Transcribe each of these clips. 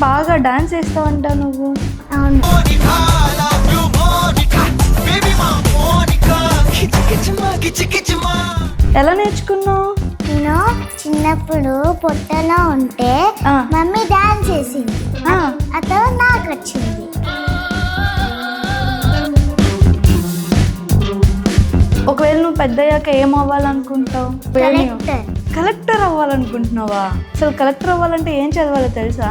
బాగా డాన్స్ చేస్తావంట నువ్వు. అవును. ఎలా నేర్చుకున్నావు? నేను చిన్నప్పుడు పొట్టలో ఉంటే మమ్మీ డాన్స్ చేసింది, అతను నాకు వచ్చింది. ఒకవేళ నువ్వు పెద్దయ్యాక ఏం అవ్వాలనుకుంటావు? కలెక్టర్ అవ్వాలనుకుంటున్నావా? అసలు కలెక్టర్ అవ్వాలంటే ఏం చదవాలో తెలుసా?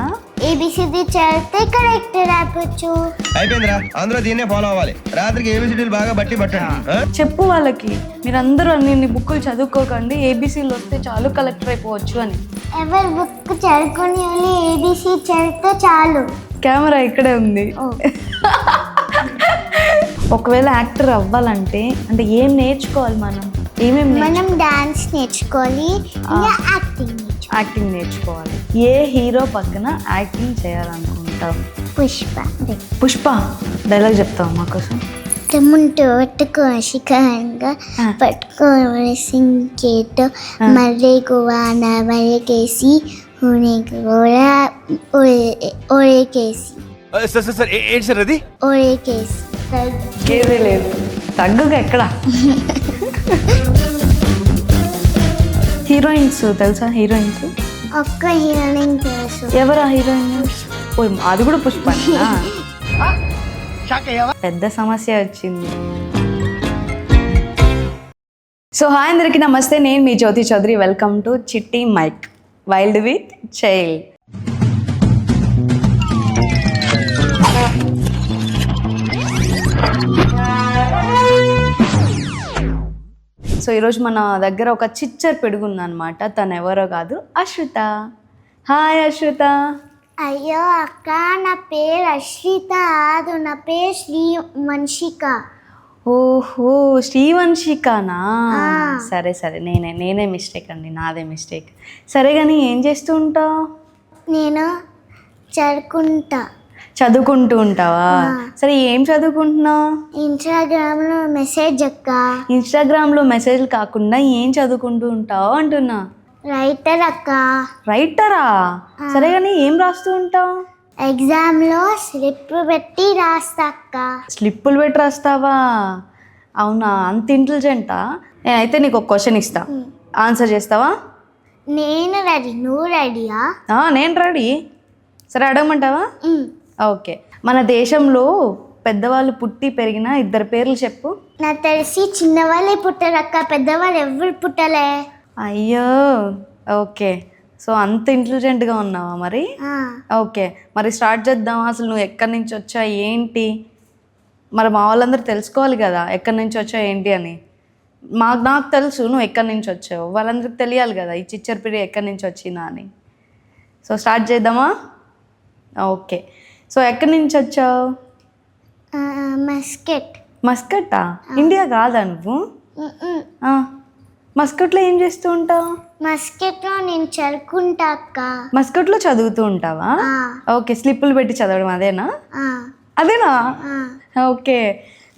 ఏబిసిడి చదివితే కలెక్టర్ అయిపోవచ్చు. అయిపోయిందిరా, అందరూ దీన్నే ఫాలో అవ్వాలి. రాత్రికి ఏబిసిడీలు బాగా బట్టి పట్టండి. చెప్పు వాళ్ళకి, మీరందరూ అన్ని బుక్కులు చదువుకోకండి, ఏబిసిలు వస్తే చాలు కలెక్టర్ అయిపోవచ్చు అని. ఎవరు బుక్ చదువుకొని ఏబిసి చదివితే చాలు. కెమెరా ఇక్కడే ఉంది. ఒకవేళ యాక్టర్ అవ్వాలంటే అంటే ఏం నేర్చుకోవాలి మనం? మనం డాన్స్ నేర్చుకోవాలి, యాక్టింగ్ నేర్చుకోవాలి. ఏ హీరో పక్కన యాక్టింగ్ చేయాలనుకుంటావు? పుష్ప డైలాగ్ చెప్తావు మా కోసం? తమ్ముంటూ పట్టుకో శిఖరంగా పట్టుకోవాలి సింకేతో మర్రే గువాన వరకేసి ఓరేకేసి ఏంటి సార్ అది? ఓరేకేసి ఏదే లేదు, తగ్గుగా ఎక్కడ. హీరోయిన్స్ తెలుసా? హీరోయిన్స్ ఒక్క హీరోయిన్ తెలుసు. ఎవరా హీరోయిన్? అది కూడా పుష్ప. పెద్ద సమస్య వచ్చింది. సో హాయ్ అందరికీ నమస్తే, నేను మీ Jyothi Chaudhary. Welcome to Chitti mike wild with child. So ఈరోజు మన దగ్గర ఒక చిచ్చర్ పెడుగు ఉందన్నమాట. తను ఎవరో కాదు, అశ్రిత. హాయ్ అశ్రిత. అయ్యో అక్క, నా పేరు అశ్రిత కాదు, నా పేరు శ్రీవంశిక. ఓహో, శ్రీవంశికనా? సరే సరే, నేనే మిస్టేక్ అండి, నాదే మిస్టేక్. సరే కానీ ఏం చేస్తూ ఉంటావు? నేను చదువుకుంటూ ఉంటావా? సరే ఏం చదువుకుంటున్నావు? ఇన్స్టాగ్రామ్లో మెసేజ్ అక్క. ఇన్స్టాగ్రామ్లో మెసేజ్లు కాకుండా ఏం చదువుకుంటూ ఉంటావు అంటున్నా? రైటర్ అక్క. రైటరా? సరే కానీ ఏం రాస్తూ ఉంటావు? ఎగ్జామ్లో స్లిప్ పెట్టి రాస్తా అక్క. స్లిప్పులు పెట్టి రాస్తావా? అవునా, అంత ఇంటెలిజెంటా? నేనైతే నీకు ఒక క్వశ్చన్ ఇస్తా, ఆన్సర్ చేస్తావా? నేను రెడీ, నువ్వు రెడీయా? నేను రెడీ. సరే అడగమంటావా? ఓకే. మన దేశంలో పెద్దవాళ్ళు పుట్టి పెరిగిన ఇద్దరు పేర్లు చెప్పు. నాకు తెలిసి చిన్నవాళ్ళే పుట్టారు అక్క, పెద్దవాళ్ళు ఎవరు పుట్టలే. అయ్యో, ఓకే. సో అంత ఇంటెలిజెంట్గా ఉన్నావా మరి? ఓకే, మరి స్టార్ట్ చేద్దాం. అసలు నువ్వు ఎక్కడి నుంచి వచ్చా ఏంటి? మరి మా వాళ్ళందరూ తెలుసుకోవాలి కదా ఎక్కడి నుంచి వచ్చా ఏంటి అని. నాకు తెలుసు నువ్వు ఎక్కడి నుంచి వచ్చావు, వాళ్ళందరికి తెలియాలి కదా ఈ చిచ్చర్ పిడి ఎక్కడి నుంచి వచ్చిందా అని. సో స్టార్ట్ చేద్దామా? ఓకే. సో ఎక్కడి నుంచి వచ్చావు? మస్కట్టా? ఇండియా కాదా నువ్వు? మస్కట్లో ఏం చేస్తూ ఉంటావు? మస్కట్లో నేను చదువుకుంటా అక్క. మస్కట్లో చదువుతూ ఉంటావా? ఓకే, స్లిప్పులు పెట్టి చదవడం అదేనా? ఓకే.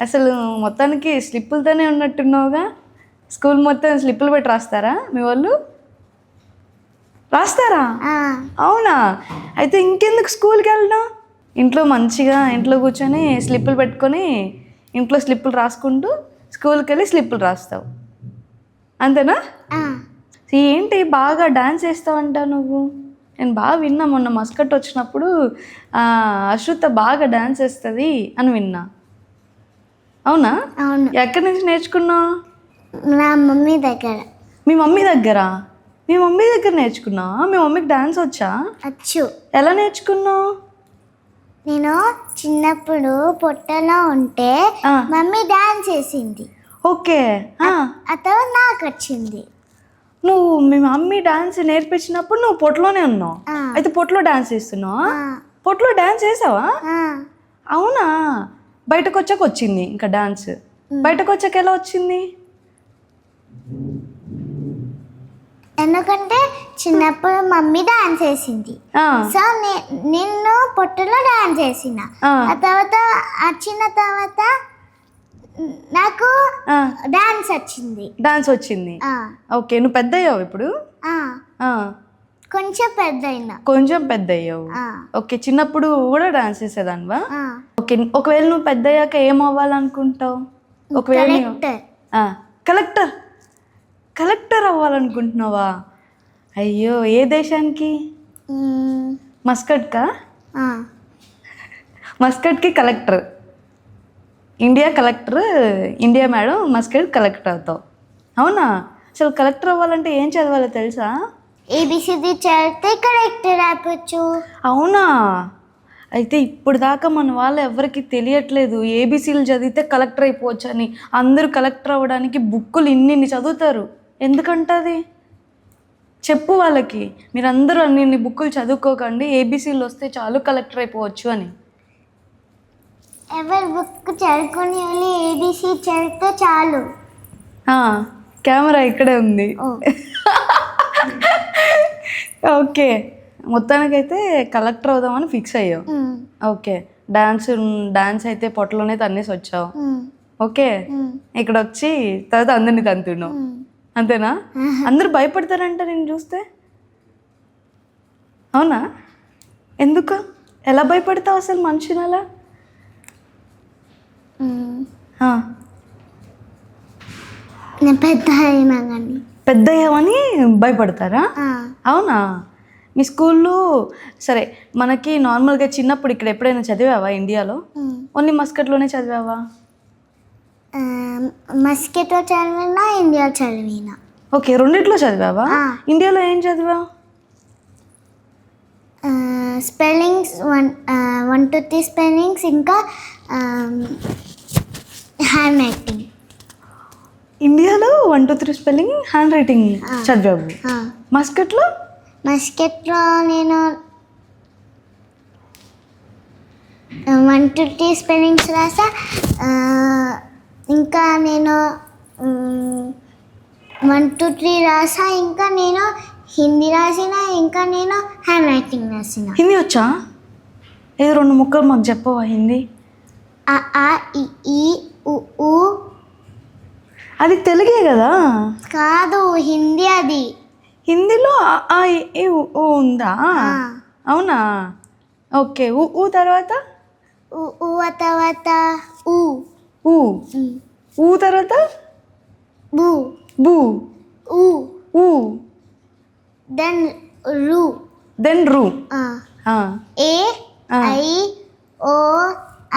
అసలు మొత్తానికి స్లిప్పులతోనే ఉన్నట్టున్నావుగా. స్కూల్ మొత్తం స్లిప్పులు పెట్టి రాస్తారా మీ వాళ్ళు? రాస్తారా? అవునా? అయితే ఇంకెందుకు స్కూల్కి వెళ్ళడం? ఇంట్లో మంచిగా ఇంట్లో కూర్చొని స్లిప్పులు పెట్టుకొని ఇంట్లో స్లిప్పులు రాసుకుంటూ స్కూల్కి వెళ్ళి స్లిప్పులు రాస్తావు, అంతేనా? ఏంటి బాగా డాన్స్ చేస్తావంట నువ్వు? నేను బాగా విన్నా, మొన్న మస్కట్ వచ్చినప్పుడు అశ్రుత బాగా డాన్స్ చేస్తుంది అని విన్నా. అవునా? ఎక్కడి నుంచి నేర్చుకున్నావు? నా మమ్మీ దగ్గర. మీ మమ్మీ దగ్గర నేర్చుకున్నావా? మీ మమ్మీకి డాన్స్ వచ్చా? వచ్చు. ఎలా నేర్చుకున్నావు? నేను చిన్నప్పుడు పొట్టలో ఉంటే మమ్మీ డాన్స్ చేసింది. ఓకే. అతను నాకు వచ్చింది. నువ్వు మీ మమ్మీ డాన్స్ నేర్పించినప్పుడు నువ్వు పొట్టలోనే ఉన్నావు, అయితే పొట్టలో డాన్స్ చేస్తున్నావా? పొట్టలో డాన్స్ చేసావా? అవునా? బయటకు వచ్చాక వచ్చింది ఇంకా డాన్స్. బయటకు వచ్చాక ఎలా వచ్చింది? ఎందుకంటే చిన్నప్పుడు మమ్మీ డాన్స్ చేసింది, సో నేను పొట్టలో డాన్స్ చేసిన. ఆ తర్వాత వచ్చిన తర్వాత నాకు డాన్స్ వచ్చింది. ఓకే, నువ్వు పెద్ద అయ్యావు ఇప్పుడు? కొంచెం పెద్ద అయినా కొంచెం పెద్ద అయ్యావు. ఓకే, చిన్నప్పుడు కూడా డాన్స్ చేసేదానివా? ఓకే, ఒకవేళ నువ్వు పెద్ద అయ్యాక ఏం అవ్వాలనుకుంటావు? ఒకవేళ కలెక్టర్ కలెక్టర్ అవ్వాలనుకుంటున్నావా? అయ్యో, ఏ దేశానికి? మస్కట్కా? మస్కట్కి collector, India collector, India madam, Muscat collector అవుతావు. అవునా? అసలు కలెక్టర్ అవ్వాలంటే ఏం చదవాలో తెలుసా? ఏబిసిడి చదివితే కలెక్టర్ అయిపోవచ్చు. అవునా? అయితే ఇప్పుడు దాకా మన వాళ్ళు ఎవరికి తెలియట్లేదు ఏబిసిలు చదివితే కలెక్టర్ అయిపోవచ్చు అని. అందరూ కలెక్టర్ అవ్వడానికి బుక్కులు ఇన్ని చదువుతారు. ఎందుకంటది చెప్పు వాళ్ళకి, మీరందరూ అన్ని బుక్కులు చదువుకోకండి, ఏబిసిలు వస్తే చాలు కలెక్టర్ అయిపోవచ్చు అని. ఎవరు బుక్ చదువుకొని ఏబిసి చదివితే చాలు. కెమెరా ఇక్కడే ఉంది. ఓకే, మొత్తానికైతే కలెక్టర్ అవుదామని ఫిక్స్ అయ్యావు. ఓకే, డాన్స్ అయితే పొట్టలోనే తన్నేసి వచ్చావు. ఓకే, ఇక్కడ వచ్చి తర్వాత అందరినీ తంతున్నావు, అంతేనా? అందరూ భయపడతారంట నేను చూస్తే. అవునా? ఎందుకు? ఎలా భయపడతావు అసలు మనిషిని అలా? నేను పెద్ద అయినా కానీ. పెద్ద అయ్యావని భయపడతారా? అవునా? మీ స్కూల్లో సరే, మనకి నార్మల్గా చిన్నప్పుడు ఇక్కడ ఎప్పుడైనా చదివావా ఇండియాలో? ఓన్లీ మస్కట్లోనే చదివావా? మస్కట్లో చదివినా, ఇండియా చదివినా. ఓకే, రెండిట్లో చదివావా? ఇండియాలో ఏం చదివావు? స్పెల్లింగ్స్ 1 to 3 స్పెల్లింగ్స్, ఇంకా హ్యాండ్ రైటింగ్. ఇండియాలో 1 to 3 స్పెల్లింగ్, హ్యాండ్ రైటింగ్ చదివావు. మస్కట్లో? మస్కట్లో నేను 1 to 3 స్పెల్లింగ్స్ రాసా. ఇంకా నేను 1 to 3 రాసా. ఇంకా నేను హిందీ రాసిన, ఇంకా నేను హ్యాండ్ రైటింగ్ రాసిన. హిందీ వచ్చా? ఏదో 2 ముక్కలు మాకు చెప్పవా హిందీ? ఆ ఆ ఇ ఈ ఉ ఊ. అది తెలుగే కదా? కాదు, హిందీ అది. హిందీలో ఆ ఇ ఈ ఉ ఊ ఉందా? అవునా? ఓకే, ఊ తర్వాత? ఊ తర్వాత ఊ. ఊ ఊ తర్వాత? బూ. బూ. ఊ. ఊ. దెన్ రు. దెన్ రు. ఏ ఐ ఓ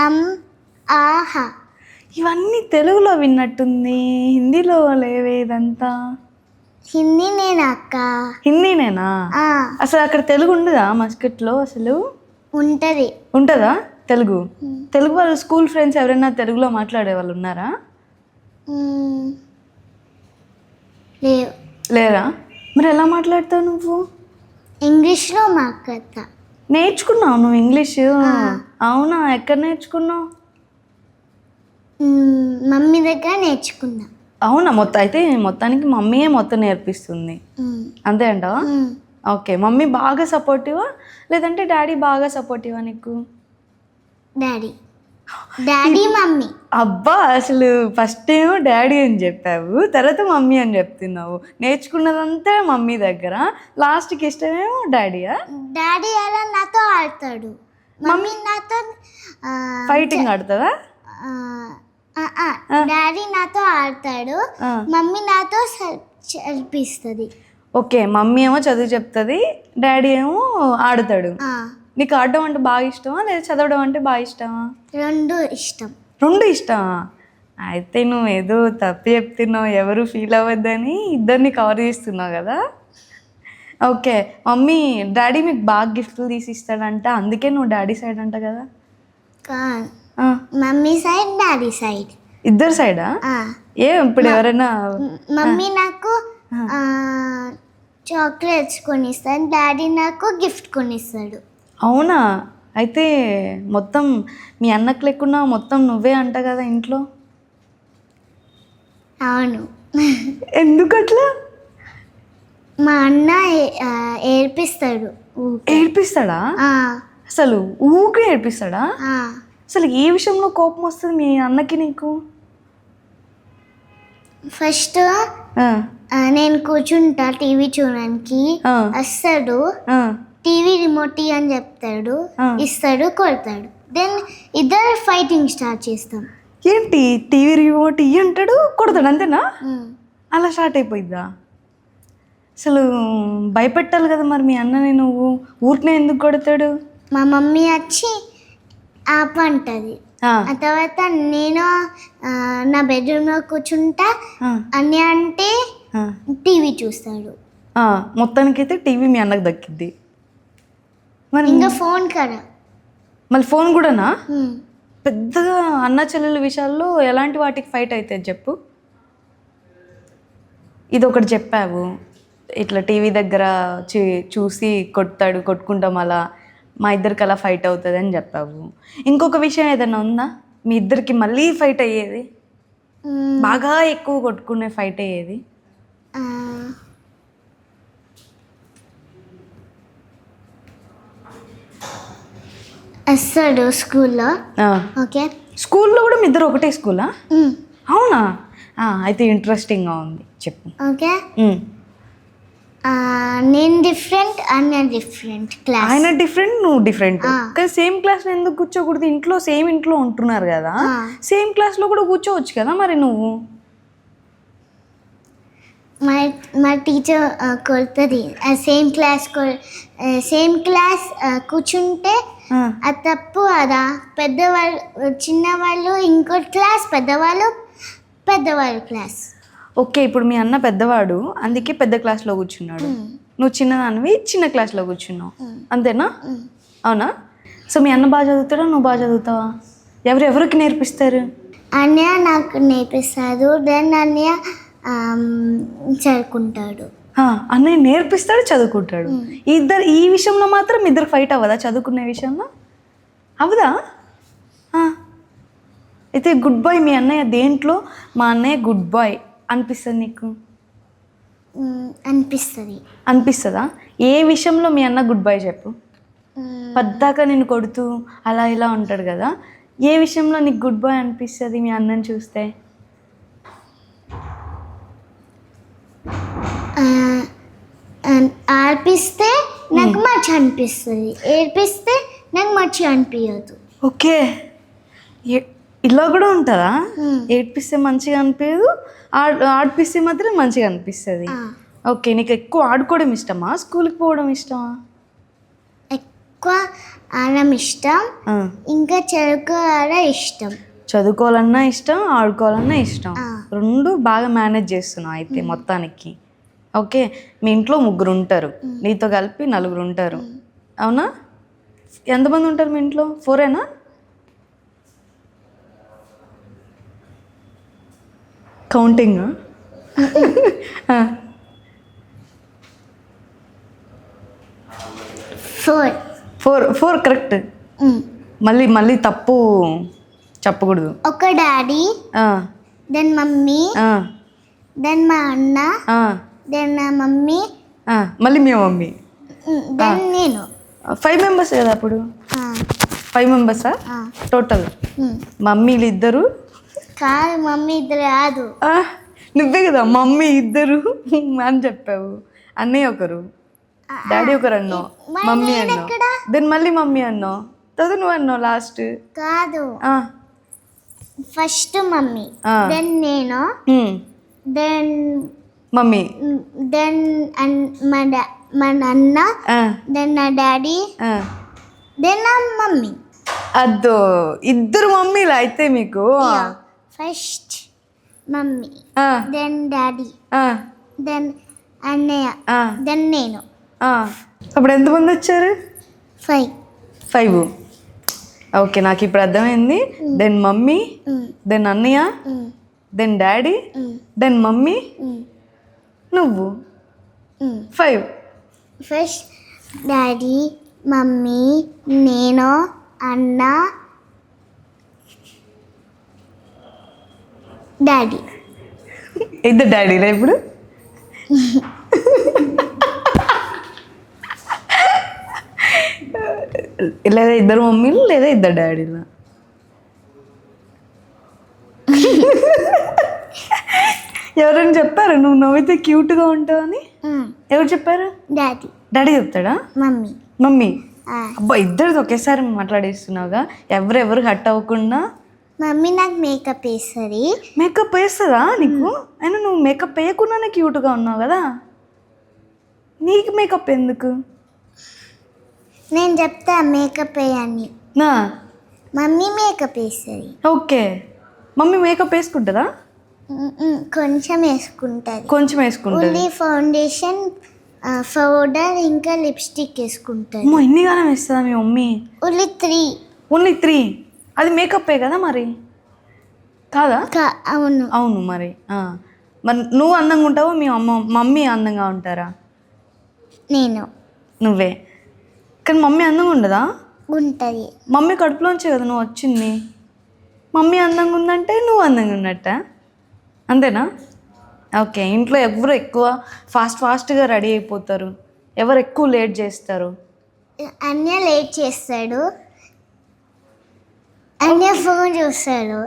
అం ఆహ. ఇవన్నీ తెలుగులో విన్నట్టుంది, హిందీలో లేవే ఇదంతా. హిందీ నేనా అక్క? హిందీనేనా? అసలు అక్కడ తెలుగు ఉండదా మస్కట్లో? అసలు ఉంటుందా తెలుగు? తెలుగు వాళ్ళు స్కూల్ ఫ్రెండ్స్ ఎవరైనా తెలుగులో మాట్లాడే వాళ్ళు ఉన్నారా? లేరా? మరి ఎలా మాట్లాడతావు నువ్వు? ఇంగ్లీష్లో మాట్లాడతా. నేర్చుకున్నావు నువ్వు ఇంగ్లీష్? అవునా? ఎక్కడ నేర్చుకున్నావు? మమ్మీ దగ్గర నేర్చుకున్నా. అవునా? అయితే మొత్తానికి మమ్మీయే మొత్తం నేర్పిస్తుంది, అంతే అంటావా? ఓకే, మమ్మీ బాగా సపోర్టివా లేదంటే డాడీ బాగా సపోర్టివా నీకు? Daddy mummy. అబ్బా, అసలు ఫస్ట్ ఏమో డాడీ అని చెప్పావు, తర్వాత మమ్మీ అని చెప్తున్నావు. నేర్చుకున్నదంతా మమ్మీ దగ్గర, లాస్ట్కి ఇష్టమేమో డాడీయా? డాడీ అలా నాతో ఆడతాడు, మమ్మీ నాతో ఫైటింగ్ ఆడుతుందా? డాడీ నాతో ఆడతాడు, మమ్మీ నాతో చదివిస్తుంది. ఓకే, మమ్మీ ఏమో చదువు చెప్తుంది, డాడీ ఏమో ఆడతాడు. నీకు ఆడడం అంటే బాగా ఇష్టమా లేదా చదవడం అంటే బాగా ఇష్టమా? రెండు ఇష్టం. రెండు ఇష్టమా? అయితే నువ్వు ఏదో తప్పు చెప్తున్నావు, ఎవరు ఫీల్ అవ్వద్దని ఇద్దరిని కవర్ చేస్తున్నావు కదా. ఓకే, డాడీ మీకు బాగా గిఫ్ట్లు తీసి ఇస్తాడంట, అందుకే నువ్వు డాడీ సైడ్ అంట కదా? మమ్మీ సైడ్, డాడీ సైడ్, ఇద్దరు సైడా? ఇప్పుడు ఎవరైనా మమ్మీ నాకు చాక్లెట్స్ కొనిస్తాడు, డాడీ నాకు గిఫ్ట్ కొనిస్తాడు. అవునా? అయితే మొత్తం మీ అన్నకు లేకున్నా మొత్తం నువ్వే అంట కదా ఇంట్లో? అవును. ఎందుకట్లా? మా అన్న ఏడ్పిస్తాడు. ఏడ్పిస్తాడా? అసలు ఊకే ఏడ్పిస్తాడా? అసలు ఏ విషయంలో కోపం వస్తుంది మీ అన్నకి నీకు? ఫస్ట్ ఆ, నేను కూర్చుంటా టీవీ చూడడానికి. ఆ. వస్తాడు, ఆ, టీవీ రిమోట్ అని చెప్తాడు, ఆ. ఇస్తాడు, కొడతాడు. దెన్ ఇద్దరు ఫైటింగ్ స్టార్ట్ చేస్తాం. ఏంటి టీవీ రిమోట్ ఇయ్యి అంటాడు, కొడతాడు, అంతేనా? అలా స్టార్ట్ అయిపోయిద్దా? అసలు భయపెట్టాలి కదా మరి మీ అన్నని, నువ్వు ఊరికనే ఎందుకు కొడతాడు? మా మమ్మీ వచ్చి ఆపంటది. ఆ, ఆ తర్వాత నేను నా బెడ్రూమ్లో కూర్చుంటా. ఆ, అని అంటే ఆ. టీవీ చూస్తాడు. మొత్తానికైతే టీవీ మీ అన్నకు దక్కిద్ది. మరి ఇంకా ఫోన్ కదా. మళ్ళీ ఫోన్ కూడానా? పెద్దగా అన్న చెల్లెల విషయాల్లో ఎలాంటి వాటికి ఫైట్ అవుతుంది చెప్పు. ఇది ఒకటి చెప్పావు, ఇట్లా టీవీ దగ్గర చూసి కొడతాడు, కొట్టుకుంటాం, అలా మా ఇద్దరికి అలా ఫైట్ అవుతుంది అని చెప్పావు. ఇంకొక విషయం ఏదైనా ఉందా మీ ఇద్దరికి మళ్ళీ ఫైట్ అయ్యేది, బాగా ఎక్కువ కొట్టుకునే ఫైట్ అయ్యేది? వస్తాడు స్కూల్లో. ఓకే, స్కూల్లో కూడా మీ ఇద్దరు ఒకటే స్కూలా? అవునా? అయితే ఇంట్రెస్టింగ్గా ఉంది, చెప్పు. ఓకే, నేను డిఫరెంట్, అన్న డిఫరెంట్ క్లాస్. ఆయన డిఫరెంట్, నువ్వు డిఫరెంట్. కానీ సేమ్ క్లాస్లో ఎందుకు కూర్చోకూడదు? ఇంట్లో సేమ్ ఇంట్లో ఉంటున్నారు కదా, సేమ్ క్లాస్లో కూడా కూర్చోవచ్చు కదా మరి నువ్వు. మా టీచర్ కొడుతుంది. సేమ్ క్లాస్ కూర్చుంటే అది తప్పు కదా. పెద్దవాళ్ళు చిన్నవాళ్ళు ఇంకో క్లాస్, పెద్దవాళ్ళు క్లాస్. ఓకే, ఇప్పుడు మీ అన్న పెద్దవాడు, అందుకే పెద్ద క్లాస్లో కూర్చున్నాడు, నువ్వు చిన్నదానివి చిన్న క్లాస్లో కూర్చున్నావు, అంతేనా? అవునా? సో మీ అన్న బాగా చదువుతాడా, నువ్వు బాగా చదువుతావా? ఎవరెవరికి నేర్పిస్తారు? అన్నయ్య నాకు నేర్పిస్తాడు. దెన్ అన్నయ్య చదువుకుంటాడు. అన్నయ్య నేర్పిస్తాడు, చదువుకుంటాడు. ఇద్దరు ఈ విషయంలో మాత్రం ఇద్దరు ఫైట్ అవ్వదా? చదువుకునే విషయంలో అవ్వదా? అయితే గుడ్ బాయ్ మీ అన్నయ్య దేంట్లో? మా అన్నయ్య గుడ్ బాయ్ అనిపిస్తుంది నీకు? అనిపిస్తుందా? ఏ విషయంలో మీ అన్న గుడ్ బాయ్ చెప్పు. పద్దాక నేను కొడుతూ అలా ఇలా ఉంటాడు కదా, ఏ విషయంలో నీకు గుడ్ బాయ్ అనిపిస్తుంది మీ అన్నని చూస్తే? ఆడిపిస్తే నాకు మంచి అనిపిస్తుంది, ఏడిపిస్తే నాకు మంచి అనిపించదు. ఓకే, ఇలా కూడా ఉంటుందా? ఏడిపిస్తే మంచిగా అనిపించదు, ఆడిపిస్తే మాత్రం మంచిగా అనిపిస్తుంది. ఓకే, నీకు ఎక్కువ ఆడుకోవడం ఇష్టమా, స్కూల్కి పోవడం ఇష్టమా? ఎక్కువ ఆడడం ఇష్టం, ఇంకా చదువుకోవడం ఇష్టం. చదువుకోవాలన్నా ఇష్టం, ఆడుకోవాలన్నా ఇష్టం, రెండు బాగా మేనేజ్ చేస్తున్నావు అయితే మొత్తానికి. ఓకే, మీ ఇంట్లో 3 ఉంటారు, నీతో కలిపి 4 ఉంటారు, అవునా? ఎంతమంది ఉంటారు మీ ఇంట్లో? 4ఏనా? Counting 4 correct. మళ్ళీ తప్పు చెప్పకూడదు. ఒక డాడీ, దెన్ మమ్మీ, దెన్ మా అన్న, దెన్ నా మమ్మీ, మళ్ళీ మీ మమ్మీ, దెన్ నేను. 5 మెంబర్స్ కదా అప్పుడు? 5 మెంబర్సా టోటల్? మమ్మీలు 2 కాదు, మమ్మీ 2 కాదు. నువ్వే కదా మమ్మీ 2 అని చెప్పావు. అన్నయ్య 1, డాడీ 1 అన్నావు, మమ్మీ అన్నావు, దెన్ మళ్ళీ మమ్మీ అన్నావు, తర్వాత నువ్వు అన్నావు లాస్ట్. కాదు, ఫస్ట్ మమ్మీ, దెన్ నేను, దెన్ మమ్మీ, దెన్ మా నాన్న, దెన్ నా డాడీ, దెన్ నా మమ్మీ. అద్దో 2 మమ్మీలా అయితే మీకు? First mummy, then daddy, then అన్నయ్య, దెన్ నేను. అప్పుడు ఎంతమంది వచ్చారు? 5. ఓకే, నాకు ఇప్పుడు అర్థమైంది. దెన్ మమ్మీ, దెన్ అన్నయ్య, దెన్ డాడీ, దెన్ మమ్మీ, నువ్వు 5. ఫస్ట్ డాడీ, మమ్మీ, నేను, అన్న, డాడీ. 2 డాడీలా ఇప్పుడు? లేదా 2 మమ్మీలు లేదా 2 డాడీలా? ఎవరైనా చెప్పారు నువ్వు నవ్వితే క్యూట్గా ఉంటావు అని? ఎవరు చెప్పారు? డాడీ. డాడీ చెప్తాడా? మమ్మీ. మమ్మీ. అబ్బా ఇద్దరిది ఒకేసారి మాట్లాడేస్తున్నావుగా, ఎవరు హట్ అవ్వకుండా. మమ్మీ నాకు మేకప్ వేస్తుంది. మేకప్ వేస్తుందా నీకు? అయినా నువ్వు మేకప్ వేయకుండానే క్యూట్గా ఉన్నావు కదా, నీకు మేకప్ ఎందుకు? నేను చెప్తా మేకప్ వేయని. నా మమ్మీ మేకప్ వేస్తుంది. ఓకే, మమ్మీ మేకప్ వేసుకుంటుందా? కొంచెం వేసుకుంటుంది. కొంచెం వేసుకుంటుంది. ఓన్లీ ఫౌండేషన్, పౌడర్ ఇంకా లిప్స్టిక్ వేసుకుంటుంది. అమ్మో ఇన్నిగానే వేస్తుందా మీ మమ్మీ? ఓన్లీ 3. ఓన్లీ 3? అది మేకప్పే కదా మరి, కాదా? అవును. అవును మరి. మరి నువ్వు అందంగా ఉంటావు, మీ మమ్మీ అందంగా ఉంటారా? నేను. నువ్వే. కానీ మమ్మీ అందంగా ఉండదా? ఉంటుంది. మమ్మీ కడుపులోంచే కదా నువ్వు వచ్చింది. మమ్మీ అందంగా ఉందంటే నువ్వు అందంగా ఉన్నట్ట, అంతేనా? ఓకే. ఇంట్లో ఎవరు ఎక్కువ ఫాస్ట్గా రెడీ అయిపోతారు, ఎవరు ఎక్కువ లేట్ చేస్తారు? అన్య లేట్ చేస్తాడు, అన్య ఫోన్ చూస్తాడు.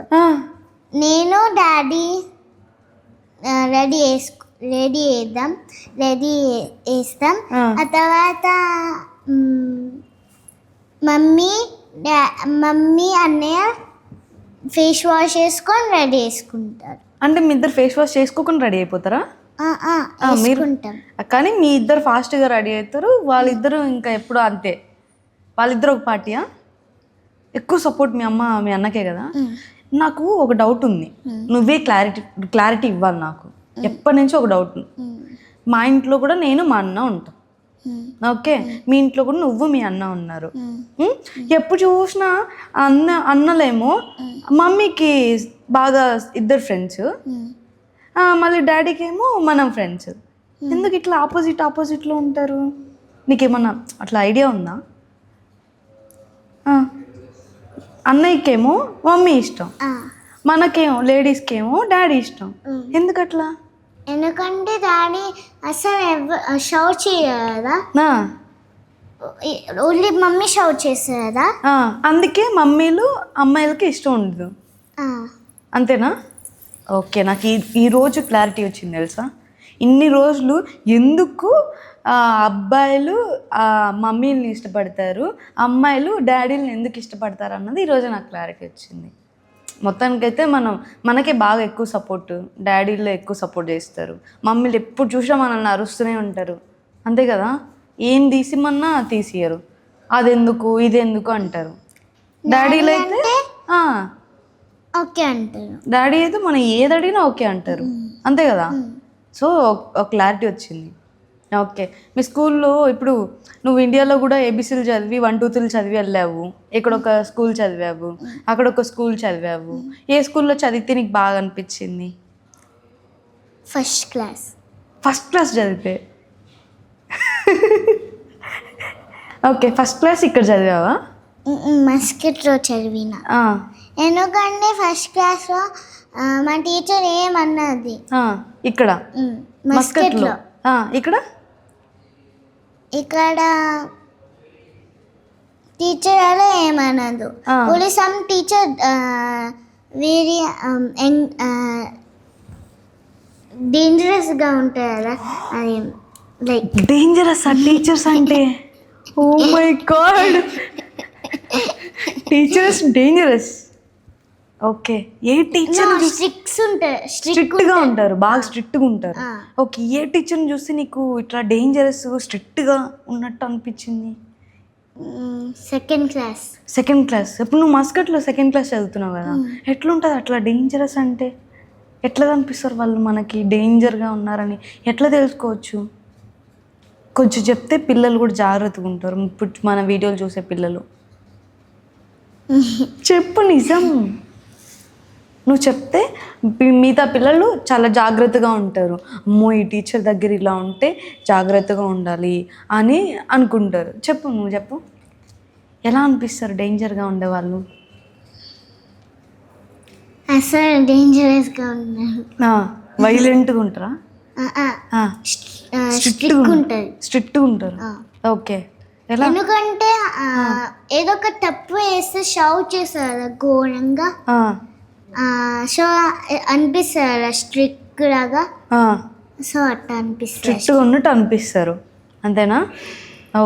నేను డాడీ రెడీ వేస్తాం. ఆ తర్వాత మమ్మీ అన్నయ్య ఫేస్ వాష్ చేసుకొని రెడీ వేసుకుంటారు. అంటే మీ ఇద్దరు ఫేస్ వాష్ చేసుకోకుండా రెడీ అయిపోతారా? వేసుకుంటాం. కానీ మీ ఇద్దరు ఫాస్ట్గా రెడీ అవుతారు, వాళ్ళిద్దరు ఇంకా ఎప్పుడు అంతే. వాళ్ళిద్దరు ఒక పార్టీయా? ఎక్కువ సపోర్ట్ మీ అమ్మ మీ అన్నకే కదా. నాకు ఒక డౌట్ ఉంది, నువ్వే క్లారిటీ ఇవ్వాలి నాకు. ఎప్పటి నుంచో ఒక డౌట్ ఉంది. మా ఇంట్లో కూడా నేను మా అన్న ఉంటాం, ఓకే? మీ ఇంట్లో కూడా నువ్వు మీ అన్న ఉన్నారు. ఎప్పుడు చూసినా అన్నలేమో మమ్మీకి బాగా ఇద్దరు ఫ్రెండ్స్, మళ్ళీ డాడీకి ఏమో మనం ఫ్రెండ్స్. ఎందుకు ఇట్లా ఆపోజిట్లో ఉంటారు? నీకేమన్నా అట్లా ఐడియా ఉందా? అన్నయ్యకేమో మమ్మీ ఇష్టం, మనకేమో లేడీస్కేమో డాడీ ఇష్టం. ఎందుకట్లా? ఎందుకంటే డాడీ అసలు షౌట్ చేయదా, ఓన్లీ మమ్మీ షౌట్ చేస్తారు కదా, అందుకే మమ్మీలు అమ్మాయిలకి ఇష్టం ఉండదు, అంతేనా? ఓకే, నాకు ఈరోజు క్లారిటీ వచ్చింది తెలుసా. ఇన్ని రోజులు ఎందుకు అబ్బాయిలు మమ్మీని ఇష్టపడతారు, అమ్మాయిలు డాడీని ఎందుకు ఇష్టపడతారు అన్నది ఈరోజు నాకు క్లారిటీ వచ్చింది. మొత్తానికైతే మనకే బాగా ఎక్కువ సపోర్ట్, డాడీలో ఎక్కువ సపోర్ట్ చేస్తారు. మమ్మీలు ఎప్పుడు చూసినా మనల్ని అరుస్తూనే ఉంటారు, అంతే కదా. ఏం తీసిమన్నా తీసియరు, అదెందుకు ఇదెందుకు అంటారు. డాడీలో అయితే ఓకే అంటారు. డాడీ అయితే మనం ఏది అడిగినా ఓకే అంటారు, అంతే కదా. సో ఒక క్లారిటీ వచ్చింది. ఓకే, మీ స్కూల్లో ఇప్పుడు నువ్వు ఇండియాలో కూడా ఏబిసిలు చదివి 1 2 3 చదివి వెళ్ళావు, ఇక్కడ ఒక స్కూల్ చదివావు, అక్కడ ఒక స్కూల్ చదివావు. ఏ స్కూల్లో చదివితే నీకు బాగా అనిపించింది? ఫస్ట్ క్లాస్ చదివితే. ఓకే, ఫస్ట్ క్లాస్ ఇక్కడ చదివావా? మస్కిట్లో చదివిన. ఎందుకంటే ఫస్ట్ క్లాస్లో మా టీచర్ ఏమన్నది. ఇక్కడ మస్కట్లో. ఇక్కడ టీచర్ అలా ఏమన్నదు. ఓన్లీ సమ్ టీచర్ వెరీ డేంజరస్గా ఉంటాయి కదా, అది లైక్ డేంజరస్ టీచర్స్ అంటే. Oh my god, teachers dangerous. Okay, ఏ టీచర్ స్ట్రిక్ట్గా ఉంటారు, బాగా స్ట్రిక్ట్గా ఉంటారు. ఓకే, ఏ టీచర్ని చూస్తే నీకు ఇట్లా డేంజరస్ స్ట్రిక్ట్గా ఉన్నట్టు అనిపించింది? Second class. ఇప్పుడు నువ్వు మస్కట్లో సెకండ్ క్లాస్ చదువుతున్నావు కదా, ఎట్లుంటుంది అట్లా డేంజరస్ అంటే? ఎట్లా కనిపిస్తారు వాళ్ళు మనకి డేంజర్గా ఉన్నారని ఎట్లా తెలుసుకోవచ్చు? కొంచెం చెప్తే పిల్లలు కూడా జాగ్రత్తగా ఉంటారు, ఇప్పుడు మన వీడియోలు చూసే పిల్లలు. చెప్పు, నిజం నువ్వు చెప్తే మిగతా పిల్లలు చాలా జాగ్రత్తగా ఉంటారు. అమ్మో ఈ టీచర్ దగ్గర ఇలా ఉంటే జాగ్రత్తగా ఉండాలి అని అనుకుంటారు. నువ్వు చెప్పు, ఎలా అనిపిస్తారు డేంజర్గా ఉండేవాళ్ళు? అసలు డేంజరస్గా ఉన్నారు, వైలెంట్గా ఉంటారా? స్ట్రిక్ట్గా ఉంటారు. ఓకే, ఎలా? ఎందుకంటే ఏదో ఒక తప్పు వేస్తే షౌట్ చేస్తారు ఘోరంగా, సో అనిపిస్తారు స్ట్రిక్ట్ స్ట్రిక్ట్గా, ఆ, సో అట్లా అనిపిస్తుంది. స్ట్రిక్ట్గా ఉన్నట్టు అనిపిస్తారు అంతేనా?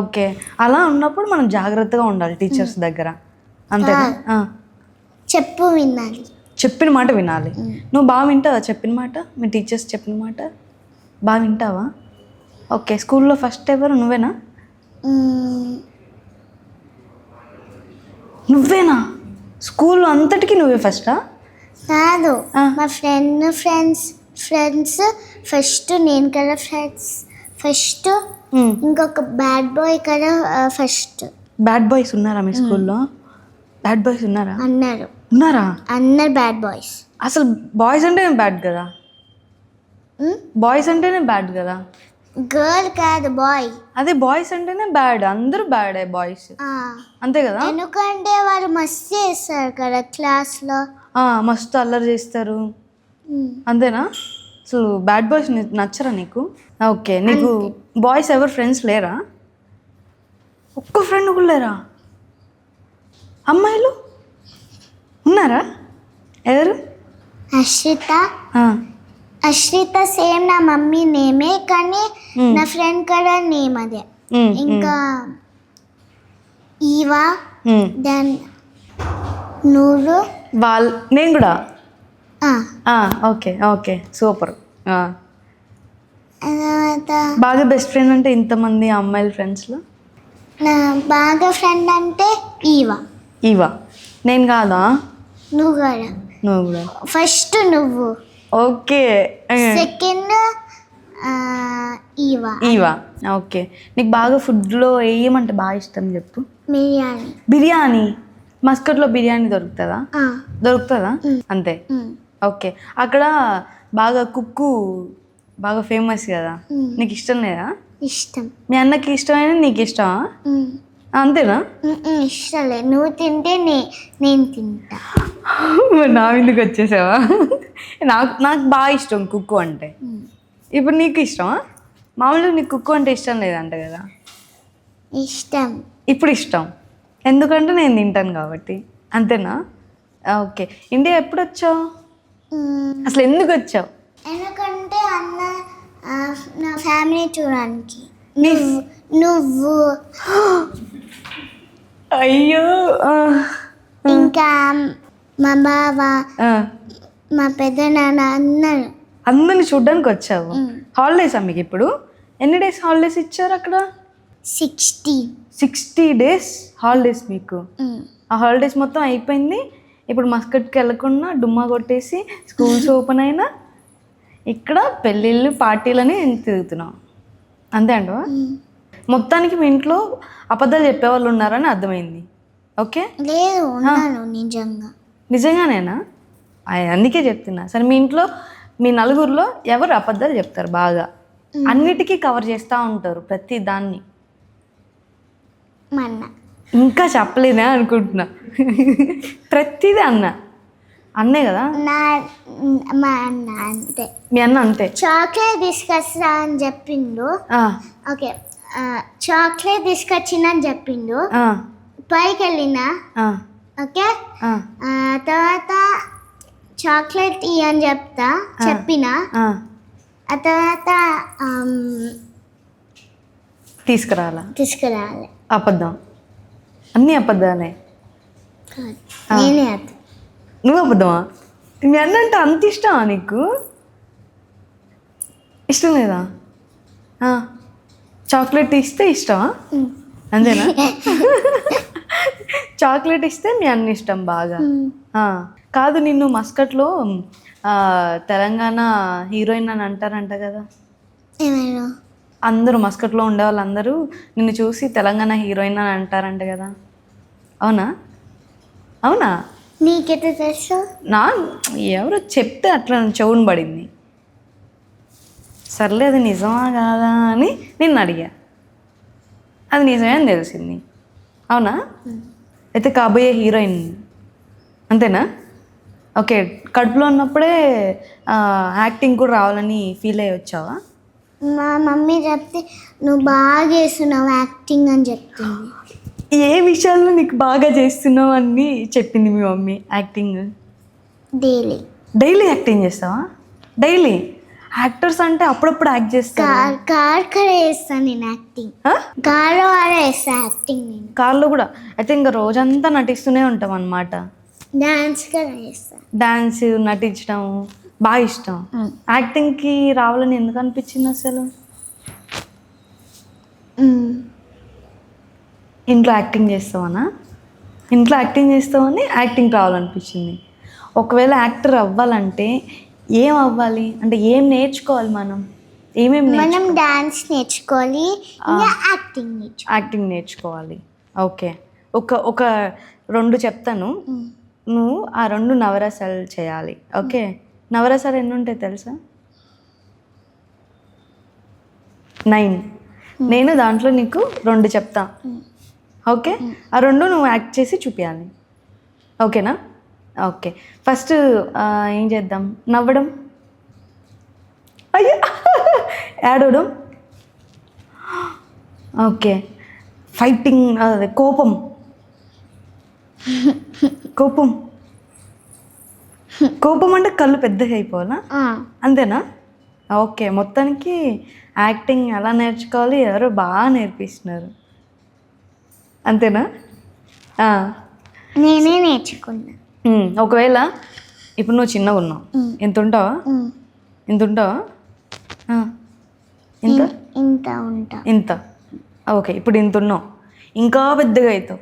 ఓకే, అలా ఉన్నప్పుడు మనం జాగ్రత్తగా ఉండాలి టీచర్స్ దగ్గర అంతేనా? ఆ. చెప్పు వినాలి. చెప్పిన మాట వినాలి. నువ్వు బాగా వింటావా చెప్పిన మాట? మీ టీచర్స్ చెప్పిన మాట బాగా వింటావా? ఓకే, స్కూల్లో ఫస్ట్ ఎవరు నువ్వేనా? నువ్వేనా? స్కూల్లో అంతటికి నువ్వే ఫస్టా? కాదు, ఆ. మా ఫ్రెండ్స్ ఫస్ట్, నేను కదా ఫస్ట్, ఇంకొక బ్యాడ్ బాయ్ కదా ఫస్ట్. బ్యాడ్ బాయ్స్ ఉన్నారా మీ స్కూల్లో? బ్యాడ్ బాయ్స్ ఉన్నారా? అన్నారు ఉన్నారా? Bad boys. అసలు బాయ్స్ అంటేనే బ్యాడ్ కదా? బాయ్స్ అంటేనే బ్యాడ్ కదా? గర్ల్ కాదు, బాయ్. అదే బాయ్స్ అంటేనే బ్యాడ్, అందరూ బ్యాడే బాయ్స్, అంతే కదా? ఎందుకంటే వాళ్ళు మస్తు చేస్తారు కదా క్లాస్లో. మస్తు అల్లరి చేస్తారు, అంతేనా? అసలు బ్యాడ్ బాయ్స్ నచ్చరా నీకు? ఓకే, నీకు బాయ్స్ ఎవరు ఫ్రెండ్స్ లేరా? ఒక్క ఫ్రెండ్ కూడా లేరా? అమ్మాయిలు ఉన్నారా? ఎవరు? అశ్రిత సేమ్ నా మమ్మీ నేమే, కానీ నా ఫ్రెండ్ కూడా నేమ్ అదే. ఇంకా ఈవా, దెన్ నూరు, నేను కూడా. Okay okay, super. బాగా బెస్ట్ ఫ్రెండ్ అంటే ఇంతమంది అమ్మాయిల ఫ్రెండ్స్లో నా బాగా ఫ్రెండ్ అంటే ఈవా. నేను కాదా? నువ్వు కూడా. నువ్వు కూడా. ఫస్ట్ నువ్వు, ఓకే, సెకండ్ ఈవా. ఓకే, నీకు బాగా ఫుడ్లో ఏమంటే బాగా ఇష్టం చెప్పు? బిర్యానీ. మస్కట్లో బిర్యానీ దొరుకుతుందా? అంతే. ఓకే, అక్కడ బాగా కుక్కు బాగా ఫేమస్ కదా, నీకు ఇష్టం లేదా? ఇష్టం. మీ అన్నకి ఇష్టమైన నీకు ఇష్టమా? అంతేనా? ఇష్టం లేదు, నువ్వు తింటే నేను తింటా. నా ఎందుకు వచ్చేసావా? నాకు బాగా ఇష్టం కుక్కు అంటే. ఇప్పుడు నీకు ఇష్టమా? మామూలుగా నీకు కుక్కు అంటే ఇష్టం లేదంట కదా? ఇష్టం. ఇప్పుడు ఇష్టం ఎందుకంటే నేను తింటాను కాబట్టి, అంతేనా? ఓకే, ఇండియా ఎప్పుడు వచ్చావు? అసలు ఎందుకు వచ్చావు? ఎందుకంటే అన్న నా ఫ్యామిలీ చూడడానికి. నువ్వు అయ్యో, ఇంకా మా బావ, మా పెద్దనాన్న అందరిని చూడ్డానికి వచ్చావు. హాలిడేసా మీకు ఇప్పుడు? ఎన్ని డేస్ హాలిడేస్ ఇచ్చారు అక్కడ? 60 డేస్ హాలిడేస్ మీకు. ఆ హాలిడేస్ మొత్తం అయిపోయింది. ఇప్పుడు మస్కట్కి వెళ్ళకుండా డుమ్మా కొట్టేసి స్కూల్స్ ఓపెన్ అయినా ఇక్కడ పెళ్ళిళ్ళు పార్టీలని తిరుగుతున్నాం, అంతే అంటవా? మొత్తానికి మీ ఇంట్లో అబద్ధాలు చెప్పేవాళ్ళు ఉన్నారని అర్థమైంది. ఓకే, లేదు, నిజంగానేనా? అందుకే చెప్తున్నా. సరే, మీ ఇంట్లో మీ నలుగురిలో ఎవరు అబద్ధాలు చెప్తారు బాగా? అన్నిటికీ కవర్ చేస్తూ ఉంటారు ప్రతి దాన్ని. ఇంకా చెప్పలేదా అనుకుంటున్నా. ప్రతిదీ అన్నే కదా? మా అన్న అంతే. మీ అన్న అంతే. చాక్లెట్ తీసుకొస్తా అని చెప్పిండు. ఓకే, చాక్లెట్ తీసుకొచ్చిందని చెప్పిండు. పైకి వెళ్ళినా. ఓకే, తర్వాత చాక్లెట్ ఇయ్యని చెప్పిన ఆ తర్వాత తీసుకురావాలి. అబద్ధం, అన్నీ అబద్ధాలే. నేనే నువ్వు అబద్ధమా? మీ అన్న అంటే అంత ఇష్టమా నీకు? ఇష్టం లేదా? చాక్లెట్ ఇస్తే ఇష్టమా? అంతేనా? చాక్లెట్ ఇస్తే మీ అన్న ఇష్టం బాగా. కాదు, నిన్ను మస్కట్లో తెలంగాణ హీరోయిన్ అని అంటారంట కదా? అందరూ మస్కట్లో ఉండే వాళ్ళందరూ నిన్ను చూసి తెలంగాణ హీరోయిన్ అని అంటారంట కదా? అవునా? నీకెట్లా తెలుసు? ఎవరో చెప్తే అట్లా చెవుని పడింది. సర్లే, అది నిజమా కాదా అని నిన్ను అడిగా. అది నిజమే అని తెలిసింది. అవునా? అయితే కాబోయే హీరోయిన్ అంతేనా? ఓకే, కడుపులో ఉన్నప్పుడే యాక్టింగ్ కూడా రావాలని ఫీల్ అయ్యి వచ్చావా? మా మమ్మీ చెప్తే నువ్వు బాగా చేస్తున్నావు యాక్టింగ్ అని చెప్తుంది. ఏ విషయాల్లో నీకు బాగా చేస్తున్నావు అని చెప్పింది మీ మమ్మీ? యాక్టింగ్. డైలీ యాక్టింగ్ చేస్తావా? డైలీ యాక్టర్స్ అంటే అప్పుడప్పుడు యాక్ట్ చేస్తారు. కార్ వేస్తాను నేను యాక్టింగ్. కార్లో అలా వేస్తా యాక్టింగ్ నేను. కార్లో కూడా అయితే ఇంకా రోజంతా నటిస్తూనే ఉంటాం అన్నమాట. డాన్స్ కూడా వేస్తా. డాన్స్ నటించడం బాగా ఇష్టం. యాక్టింగ్కి రావాలని ఎందుకు అనిపించింది అసలు? ఇంట్లో యాక్టింగ్ చేస్తావనా? ఇంట్లో యాక్టింగ్ చేస్తామని యాక్టింగ్ రావాలనిపించింది. ఒకవేళ యాక్టర్ అవ్వాలంటే ఏం అవ్వాలి అంటే ఏం నేర్చుకోవాలి మనం? మనం డాన్స్ నేర్చుకోవాలి, యాక్టింగ్ నేర్చుకోవాలి. ఓకే, ఒక 2 చెప్తాను, నువ్వు ఆ 2 నవరసాలు చేయాలి. ఓకే, నవరసాలు ఎన్ని ఉంటాయి తెలుసా? 9. నేను దాంట్లో నీకు 2 చెప్తా. ఓకే, ఆ 2 నువ్వు యాక్ట్ చేసి చూపించాలి. ఓకేనా? ఓకే, ఫస్ట్ ఏం చేద్దాం? నవ్వడం, అయ్యా ఏడవడం, ఓకే, ఫైటింగ్, అదే కోపం కోపం కోపం అంటే కళ్ళు పెద్దగా అయిపోవాలా? అంతేనా? ఓకే, మొత్తానికి యాక్టింగ్ ఎలా నేర్చుకోవాలి ఎవరో బాగా నేర్పిస్తున్నారు. అంతేనా? నేనే నేర్చుకున్నా. ఒకవేళ ఇప్పుడు నువ్వు చిన్నగా ఉన్నావు, ఎంత ఉంటావా? ఇంత ఉంటావా? ఇంత ఇంత ఉంటా. ఇంత. ఓకే, ఇప్పుడు ఇంత ఉన్నావు, ఇంకా పెద్దగా అవుతావు.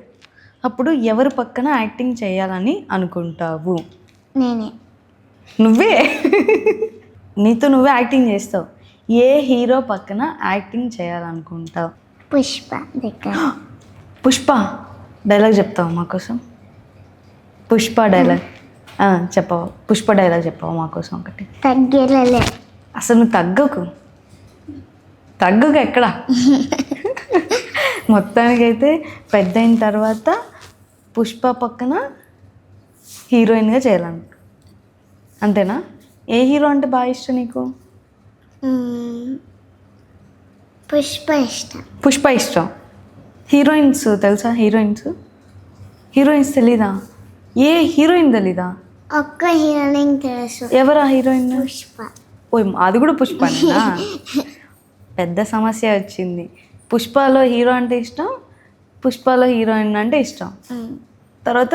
అప్పుడు ఎవరి పక్కన యాక్టింగ్ చేయాలని అనుకుంటావు? నేనే. నువ్వే నీతో నువ్వే యాక్టింగ్ చేస్తావు. ఏ హీరో పక్కన యాక్టింగ్ చేయాలనుకుంటావు? పుష్ప దగ్గర. పుష్ప డైలాగ్ చెప్తావా మా కోసం? పుష్ప డైలాగ్ చెప్పవా? పుష్ప డైలాగ్ చెప్పవా మా కోసం ఒకటి? తగ్గలే. అసలు నువ్వు తగ్గకు ఎక్కడ. మొత్తానికైతే పెద్ద అయిన తర్వాత పుష్ప పక్కన హీరోయిన్గా చేయాలను, అంతేనా? ఏ హీరో అంటే బాగా ఇష్టం నీకు? పుష్ప ఇష్టం. పుష్ప ఇష్టం. హీరోయిన్స్ తెలుసా? హీరోయిన్స్ తెలీదా? ఏ హీరోయిన్ తెలీదా? ఒక్క హీరోయిన్ తెలుసు. ఎవరా హీరోయిన్? పుష్ప. ఓ, అది కూడా పుష్పనేనా? పెద్ద సమస్య వచ్చింది. పుష్పలో హీరో అంటే ఇష్టం, పుష్పలో హీరోయిన్ అంటే ఇష్టం. తర్వాత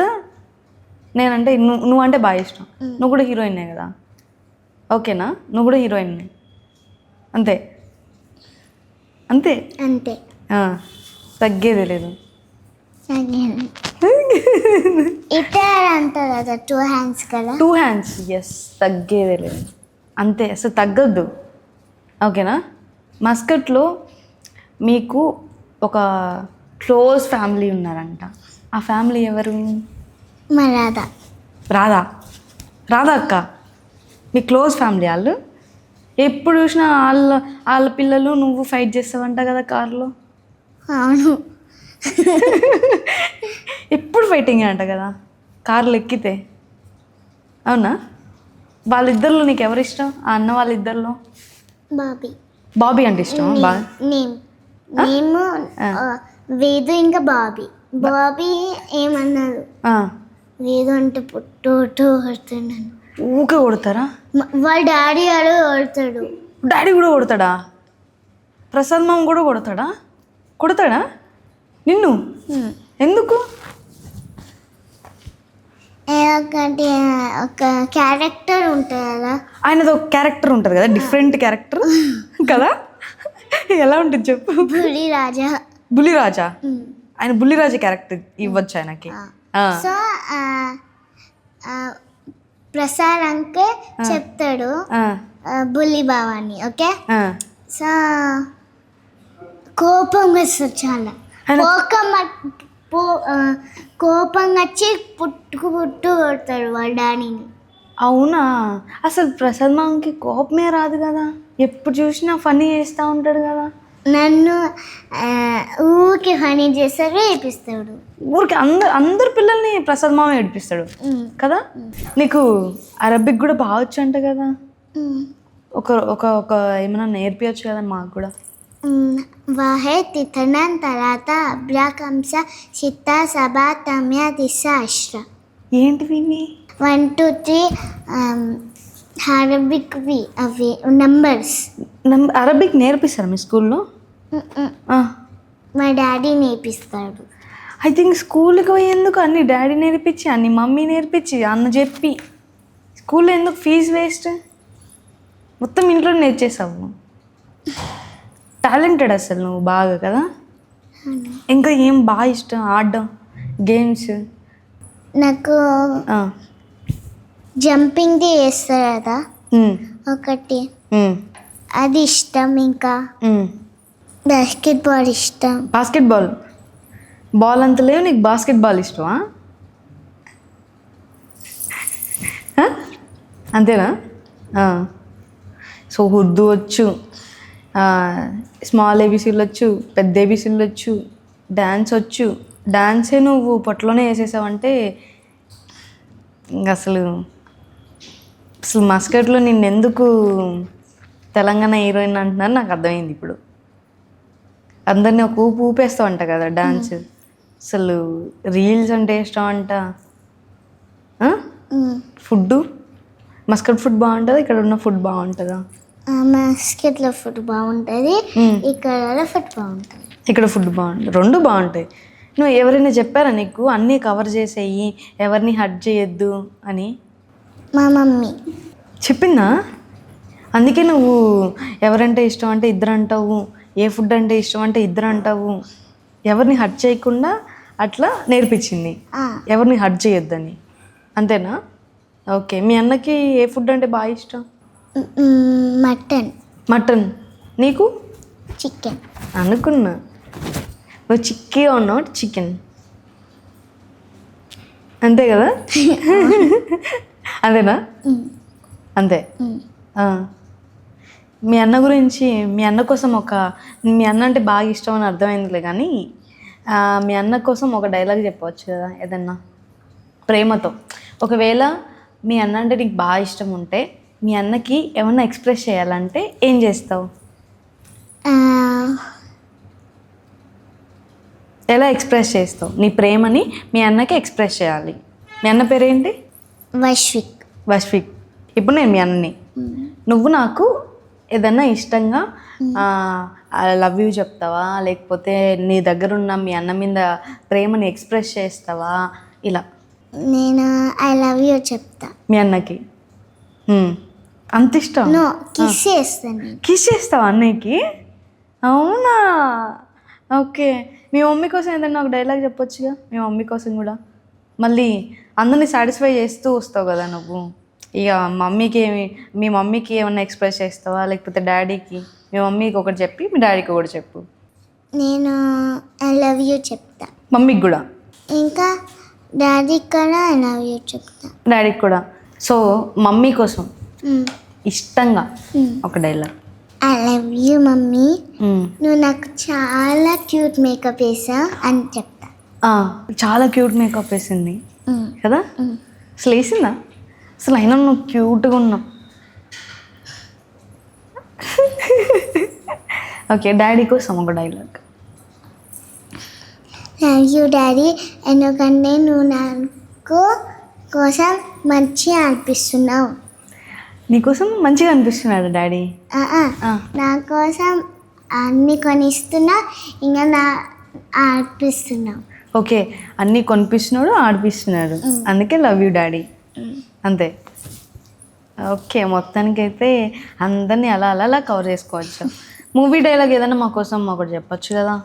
నేనంటే నువ్వు అంటే బాగా ఇష్టం. నువ్వు కూడా హీరోయినే కదా? ఓకేనా? నువ్వు కూడా హీరోయిన్నే, అంతే అంతే అంతే. తగ్గేది లేదు. ఇతర అంటారు కదా, 2 hands కదా? 2 hands, ఎస్, తగ్గేది లేదు, అంతే, అసలు తగ్గద్దు. ఓకేనా? మస్కట్లో మీకు ఒక క్లోజ్ ఫ్యామిలీ ఉన్నారంట. ఆ ఫ్యామిలీ ఎవరు? మా రాధా. రాధా అక్క మీ క్లోజ్ ఫ్యామిలీ. వాళ్ళు ఎప్పుడు చూసినా వాళ్ళ పిల్లలు నువ్వు ఫైట్ చేస్తావంట కదా కార్లో? అవును. ఎప్పుడు ఫైటింగ్ అంట కదా కార్లు ఎక్కితే? అవునా? వాళ్ళిద్దరిలో నీకు ఎవరు ఇష్టం? ఆ అన్న వాళ్ళిద్దరిలో బాబీ అంటే ఇష్టం. మేము వేదు ఇంకా బాబీ ఏమన్నారు? వేదు అంటే పుట్టు కొడుతున్నాను. ఊకే కొడతారా? వాళ్ళ డాడీ గారు కొడతాడు. డాడీ కూడా కొడతాడా? ప్రసాద్ మామ కూడా కొడతాడా నిన్ను? ఎందుకు? ఒకటి ఒక క్యారెక్టర్ ఉంటుంది కదా, ఆయనది ఒక క్యారెక్టర్ ఉంటుంది కదా, డిఫరెంట్ క్యారెక్టర్ కదా. ఎలా ఉంటుంది చెప్పు? బుల్లిరాజా. ఆయన బుల్లిరాజా క్యారెక్టర్ ఇవ్వచ్చు ఆయనకి. సో ప్రసాద్ అంకే చెప్తాడు బుల్లి బావాని. ఓకే, సో కోపం వస్తుంది చాలా. కోపం వచ్చి పుట్టు కొడతాడు వాళ్ళ డాడీని. అవునా? అసలు ప్రసాద్ మామకి కోపమే రాదు కదా, ఎప్పుడు చూసినా ఫనీ చేస్తూ ఉంటాడు కదా. నన్ను ఊరికి ఫనీ చేస్తాడు, ఏడిపిస్తాడు. ఊరికి అందరు పిల్లల్ని ప్రసాద్ మామ ఏడిపిస్తాడు కదా. నీకు అరబిక్ కూడా బాగా వచ్చు అంట కదా. ఒక ఏమైనా నేర్పించచ్చు కదా మాకు కూడా. వాహే తిథనం తర్వాత అబ్రాకంస సిత్త సభా తమ్య దిశ అష్ర. ఏంటివి? 1 2 3 అరబిక్వి అవి నంబర్స్ అరబిక్ నేర్పిస్తారు మీ స్కూల్లో? మా డాడీ నేర్పిస్తాడు. ఐ థింక్ స్కూల్కి పోయేందుకు అన్ని డాడీ నేర్పించి అన్ని మమ్మీ నేర్పించి అన్న చెప్పి స్కూల్లో ఎందుకు ఫీజు వేస్ట్? మొత్తం ఇంట్లో నేర్చేసావు. టాలెంటెడ్ అసలు నువ్వు బాగా కదా. ఇంకా ఏం బాగా ఇష్టం ఆడడం గేమ్స్? నాకు జంపింగ్ది వేస్తారు కదా ఒకటి, అది ఇష్టం. ఇంకా బాస్కెట్ బాల్ ఇష్టం. బాస్కెట్ బాల్ అంత లేవు నీకు, బాస్కెట్ బాల్ ఇష్టమా? అంతేనా? సో ఉర్దూ వచ్చు, స్మాల్ ఏబీసీలు వచ్చు, పెద్ద ఏబీసీలు వచ్చు, డ్యాన్స్ వచ్చు. డ్యాన్సే నువ్వు పొట్టలోనే వేసేసావంటే ఇంకా అసలు మస్కట్లో నిన్నెందుకు తెలంగాణ హీరోయిన్ అంటున్నారు నాకు అర్థమైంది ఇప్పుడు. అందరినీ ఒక ఊపు ఊపేస్తావు అంట కదా డాన్స్. అసలు రీల్స్ అంటే ఇష్టం అంట. ఫుడ్ మస్కట్ ఫుడ్ బాగుంటుందా ఇక్కడ ఉన్న ఫుడ్ బాగుంటుందా? మస్కట్లో ఫుడ్ బాగుంటుంది, ఇక్కడ ఫుడ్ బాగుంటుంది. ఇక్కడ ఫుడ్ బాగుంటుంది, రెండు బాగుంటాయి. నువ్వు ఎవరైనా చెప్పారా నీకు అన్నీ కవర్ చేసేయి, ఎవరిని హర్ట్ చేయొద్దు అని? మా మమ్మీ చెప్పిందా? అందుకే నువ్వు ఎవరంటే ఇష్టం అంటే ఇద్దరు అంటావు, ఏ ఫుడ్ అంటే ఇష్టం అంటే ఇద్దరు అంటావు. ఎవరిని హర్ట్ చేయకుండా అట్లా నేర్పించింది, ఎవరిని హర్ట్ చేయొద్దని. అంతేనా? ఓకే. మీ అన్నకి ఏ ఫుడ్ అంటే బాగా ఇష్టం? మటన్. నీకు? చికెన్. అనుకున్నా నువ్వు చిక్కీగా ఉన్నావు, చికెన్ అంతే కదా. అంతేనా? అంతే. మీ అన్న గురించి, మీ అన్న కోసం మీ అన్న అంటే బాగా ఇష్టం అని అర్థమైందిలే, కానీ మీ అన్న కోసం ఒక డైలాగ్ చెప్పవచ్చు కదా ఏదన్నా ప్రేమతో. ఒకవేళ మీ అన్న అంటే నీకు బాగా ఇష్టం ఉంటే మీ అన్నకి ఏమన్నా ఎక్స్ప్రెస్ చేయాలంటే ఏం చేస్తావు? ఎలా ఎక్స్ప్రెస్ చేస్తావు నీ ప్రేమని? మీ అన్నకి ఎక్స్ప్రెస్ చేయాలి. మీ అన్న పేరేంటి? వశ్విక్. ఇప్పుడు నేను మీ అన్నని, నువ్వు నాకు ఏదన్నా ఇష్టంగా ఐ లవ్ యూ చెప్తావా, లేకపోతే నీ దగ్గర ఉన్న మీ అన్న మీద ప్రేమని ఎక్స్ప్రెస్ చేస్తావా? ఇలా నేను ఐ లవ్ యూ చెప్తా మీ అన్నకి. అంత ఇష్టం? కిస్ చేస్తావా అన్నయ్యకి? అవునా? ఓకే. మీ మమ్మీ కోసం ఏదన్నా ఒక డైలాగ్ చెప్పొచ్చుగా, మీ మమ్మీ కోసం కూడా. మళ్ళీ అందరినీ సాటిస్ఫై చేస్తూ వస్తావు కదా నువ్వు. ఇక మీ మమ్మీకి ఏమన్నా ఎక్స్ప్రెస్ చేస్తావా, లేకపోతే డాడీకి? మీ మమ్మీకి ఒకటి చెప్పి మీ డాడీకి ఒకటి చెప్పు. నేను ఐ లవ్ యూ చెప్తా మమ్మీకి కూడా. ఇంకా డాడీకి కూడా ఐ లవ్ యూ చెప్తా. డాడీకి కూడా. సో మమ్మీ కోసం ఇష్టంగా ఒక dialogue. I love you mummy, నువ్వు నాకు చాలా క్యూట్ మేకప్ వేసావు అని చెప్తా. చాలా క్యూట్ మేకప్ వేసింది కదా. అసలు వేసిందా? అసలు అయినా నువ్వు క్యూట్గా ఉన్నావు. ఓకే. డాడీ కోసం ఒక డైలాగ్. లవ్ యూ డాడీ, ఎందుకంటే నువ్వు నాకు కోసం మంచిగా అనిపిస్తున్నావు. నీకోసం మంచిగా అనిపిస్తున్నాడు డాడీ? నా కోసం అన్నీ కొనిస్తున్నా, ఇంకా నా ఆడిపిస్తున్నావు. ఓకే. అన్నీ కొనిపిస్తున్నాడు, ఆడిపిస్తున్నాడు, అందుకే లవ్ యూ డాడీ. అంతే. ఓకే. మొత్తానికైతే అందరినీ అలా కవర్ చేసుకోవచ్చు. మూవీ డైలాగ్ ఏదైనా మా కోసం ఒకటి చెప్పచ్చు కదా.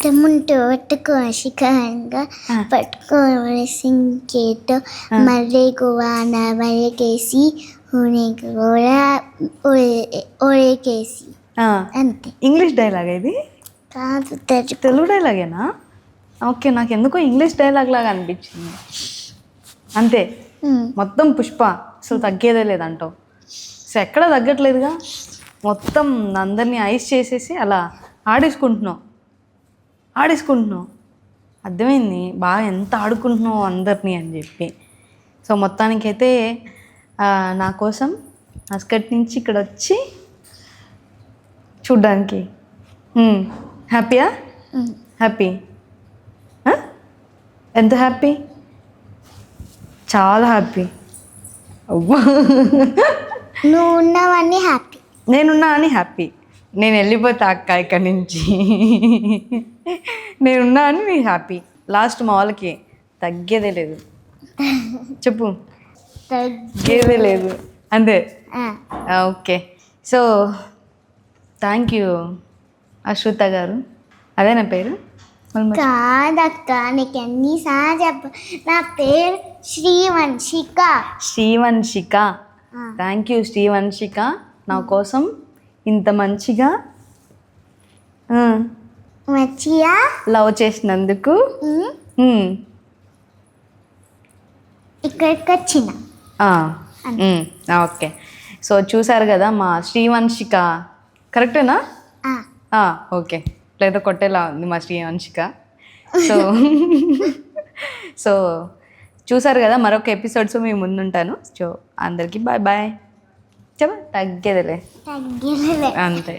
టముంటూ పట్టుకో శిఖరంగా పట్టుకోవాలి సింకేతో మర్రి గువాన వరకేసి ఒరేకేసి. అంతే. ఇంగ్లీష్ డైలాగ్ ఇది కాదు, తెలుగు డైలాగేనా? ఓకే. నాకు ఎందుకో ఇంగ్లీష్ డైలాగ్ లాగా అనిపించింది. అంతే. మొత్తం పుష్ప అసలు తగ్గేదే లేదంటావు. అసలు ఎక్కడ తగ్గట్లేదుగా. మొత్తం అందరినీ ఐస్ చేసేసి అలా ఆడేసుకుంటున్నావు. అర్థమైంది బాగా ఎంత ఆడుకుంటున్నావు అందరినీ అని చెప్పి. సో మొత్తానికైతే నా కోసం మస్కట్ నుంచి ఇక్కడ వచ్చి చూడ్డానికి హ్యాపీయా? హ్యాపీ? ఎంత హ్యాపీ? చాలా హ్యాపీ. అవ్వా. నువ్వు ఉన్నావని హ్యాపీ. నేనున్నా అని హ్యాపీ. నేను వెళ్ళిపోతా అక్క ఇక్కడి నుంచి. నేనున్నా అని నీ హ్యాపీ. లాస్ట్ మా వాళ్ళకి తగ్గేదే లేదు. చెప్పు, తగ్గేదే లేదు అంతే. ఓకే, సో థ్యాంక్ యూ అశ్రుత గారు. అదే నా పేరు? కాదక్క, నీకు ఎన్నిసార్లు చెప్ప. నా పేరు శ్రీవంశిక. శ్రీవంశిక. థ్యాంక్ యూ శ్రీవంశిక, నా కోసం ఇంత మంచిగా లవ్ చేసినందుకు. ఇక్కడికి వచ్చిన. ఓకే, సో చూసారు కదా మా శ్రీవంశిక. కరెక్టేనా? ఓకే, లేదా కొట్టేలా ఉంది మా శ్రీవంశిక. సో సో చూసారు కదా, మరొక ఎపిసోడ్స్ మీ ముందుంటాను. సో అందరికీ బాయ్ బాయ్. చెప్ప తగ్గేదిలే తగ్గేదిలే అంతే.